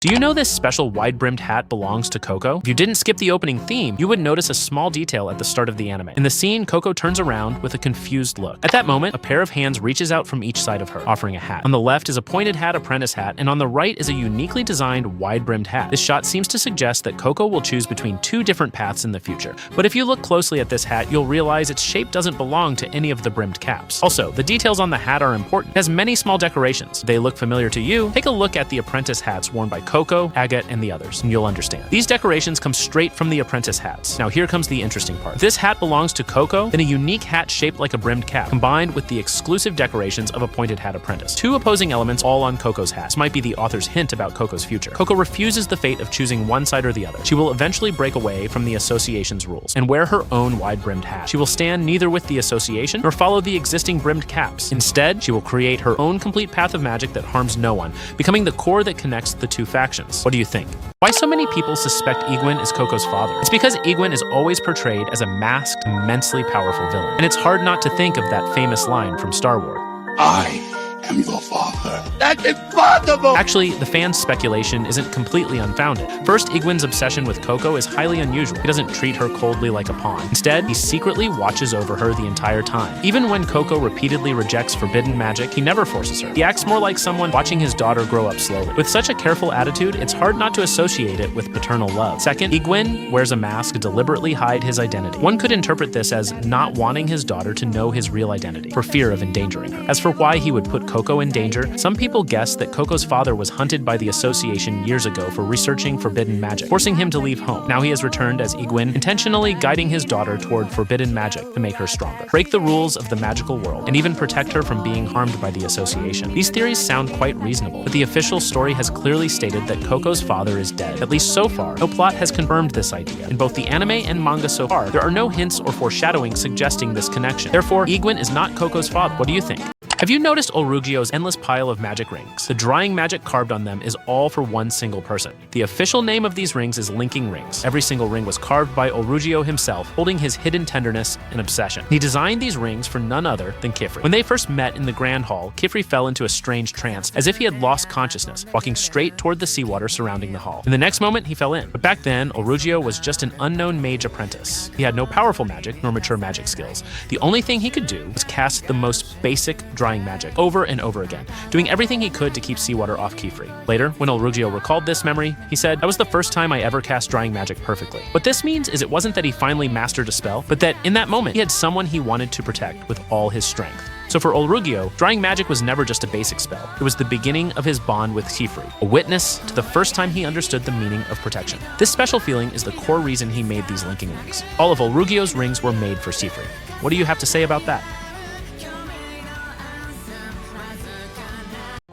Do you know this special wide-brimmed hat belongs to Coco? If you didn't skip the opening theme, you would notice a small detail at the start of the anime. In the scene, Coco turns around with a confused look. At that moment, a pair of hands reaches out from each side of her, offering a hat. On the left is a pointed hat apprentice hat, and on the right is a uniquely designed wide-brimmed hat. This shot seems to suggest that Coco will choose between two different paths in the future. But if you look closely at this hat, you'll realize its shape doesn't belong to any of the brimmed caps. Also, the details on the hat are important. It has many small decorations. If they look familiar to you, take a look at the apprentice hats worn by Coco, Agate, and the others, and you'll understand. These decorations come straight from the apprentice hats. Now here comes the interesting part. If this hat belongs to Coco, then a unique hat shaped like a brimmed cap, combined with the exclusive decorations of a pointed hat apprentice. Two opposing elements all on Coco's hat. This might be the author's hint about Coco's future. Coco refuses the fate of choosing one side or the other. She will eventually break away from the association's rules and wear her own wide-brimmed hat. She will stand neither with the association nor follow the existing brimmed caps. Instead, she will create her own complete path of magic that harms no one, becoming the core that connects the two factions. What do you think? Why so many people suspect Egwin is Coco's father? It's because Egwin is always portrayed as a masked, immensely powerful villain. And it's hard not to think of that famous line from Star Wars. I am your father. That's impossible! Actually, the fans' speculation isn't completely unfounded. First, Egwin's obsession with Coco is highly unusual. He doesn't treat her coldly like a pawn. Instead, he secretly watches over her the entire time. Even when Coco repeatedly rejects forbidden magic, he never forces her. He acts more like someone watching his daughter grow up slowly. With such a careful attitude, it's hard not to associate it with paternal love. Second, Egwin wears a mask to deliberately hide his identity. One could interpret this as not wanting his daughter to know his real identity, for fear of endangering her. As for why he would put Coco in danger, some people guess that Coco's father was hunted by the association years ago for researching forbidden magic, forcing him to leave home. Now he has returned as Egwin, intentionally guiding his daughter toward forbidden magic to make her stronger, break the rules of the magical world, and even protect her from being harmed by the association. These theories sound quite reasonable, but the official story has clearly stated that Coco's father is dead. At least so far, no plot has confirmed this idea. In both the anime and manga so far, there are no hints or foreshadowing suggesting this connection. Therefore, Egwin is not Coco's father. What do you think? Have you noticed Olrugio's endless pile of magic rings? The drawing magic carved on them is all for one single person. The official name of these rings is linking rings. Every single ring was carved by Olrugio himself, holding his hidden tenderness and obsession. He designed these rings for none other than Kifri. When they first met in the Grand Hall, Kifri fell into a strange trance, as if he had lost consciousness, walking straight toward the seawater surrounding the hall. In the next moment, he fell in. But back then, Olrugio was just an unknown mage apprentice. He had no powerful magic nor mature magic skills. The only thing he could do was cast the most basic drying magic over and over again, doing everything he could to keep seawater off Kifri. Later, when Olrugio recalled this memory, he said, "That was the first time I ever cast drying magic perfectly." What this means is it wasn't that he finally mastered a spell, but that in that moment, he had someone he wanted to protect with all his strength. So for Olrugio, drying magic was never just a basic spell. It was the beginning of his bond with Kifri, a witness to the first time he understood the meaning of protection. This special feeling is the core reason he made these linking rings. All of Olrugio's rings were made for Kifri. What do you have to say about that?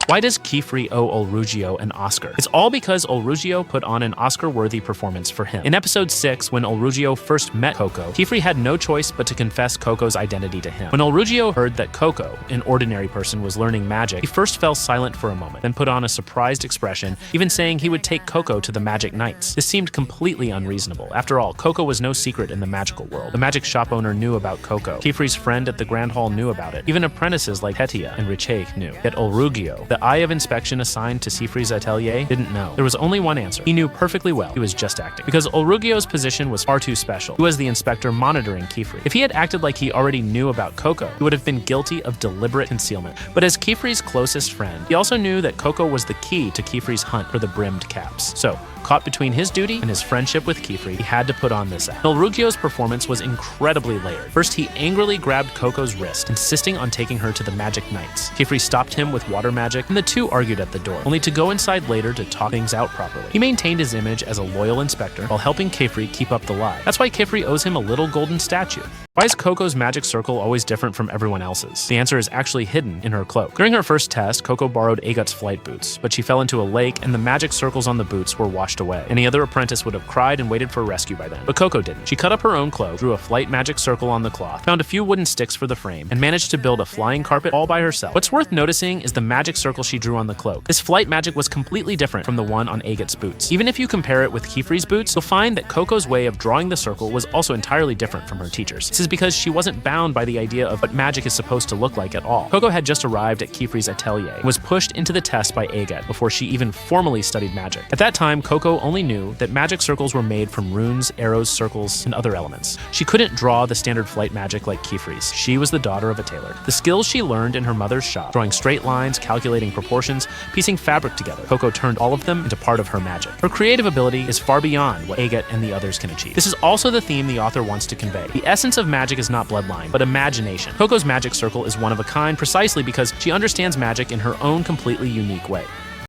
Why does Kifri owe Olrugio an Oscar? It's all because Olrugio put on an Oscar-worthy performance for him. In episode 6, when Olrugio first met Coco, Kifri had no choice but to confess Coco's identity to him. When Olrugio heard that Coco, an ordinary person, was learning magic, he first fell silent for a moment, then put on a surprised expression, even saying he would take Coco to the Magic Knights. This seemed completely unreasonable. After all, Coco was no secret in the magical world. The magic shop owner knew about Coco. Kifri's friend at the Grand Hall knew about it. Even apprentices like Petia and Richeik knew. Yet Olrugio, the eye of inspection assigned to Kifri's atelier, didn't know. There was only one answer. He knew perfectly well. He was just acting. Because Olrugio's position was far too special. He was the inspector monitoring Kifri. If he had acted like he already knew about Coco, he would have been guilty of deliberate concealment. But as Kifri's closest friend, he also knew that Coco was the key to Kifri's hunt for the brimmed caps. So, caught between his duty and his friendship with Kifri, he had to put on this act. Olrugio's performance was incredibly layered. First, he angrily grabbed Coco's wrist, insisting on taking her to the Magic Knights. Kifri stopped him with water magic, and the two argued at the door, only to go inside later to talk things out properly. He maintained his image as a loyal inspector while helping Kifri keep up the lie. That's why Kifri owes him a little golden statue. Why is Coco's magic circle always different from everyone else's? The answer is actually hidden in her cloak. During her first test, Coco borrowed Agate's flight boots, but she fell into a lake and the magic circles on the boots were washed away. Any other apprentice would have cried and waited for rescue by then. But Coco didn't. She cut up her own cloak, drew a flight magic circle on the cloth, found a few wooden sticks for the frame, and managed to build a flying carpet all by herself. What's worth noticing is the magic circle she drew on the cloak. This flight magic was completely different from the one on Agate's boots. Even if you compare it with Kifri's boots, you'll find that Coco's way of drawing the circle was also entirely different from her teacher's. This is because she wasn't bound by the idea of what magic is supposed to look like at all. Coco had just arrived at Kifri's atelier and was pushed into the test by Agat before she even formally studied magic. At that time, Coco only knew that magic circles were made from runes, arrows, circles, and other elements. She couldn't draw the standard flight magic like Kifri's. She was the daughter of a tailor. The skills she learned in her mother's shop, drawing straight lines, calculating proportions, piecing fabric together, Coco turned all of them into part of her magic. Her creative ability is far beyond what Agat and the others can achieve. This is also the theme the author wants to convey. The essence of magic is not bloodline, but imagination. Coco's magic circle is one of a kind precisely because she understands magic in her own completely unique way.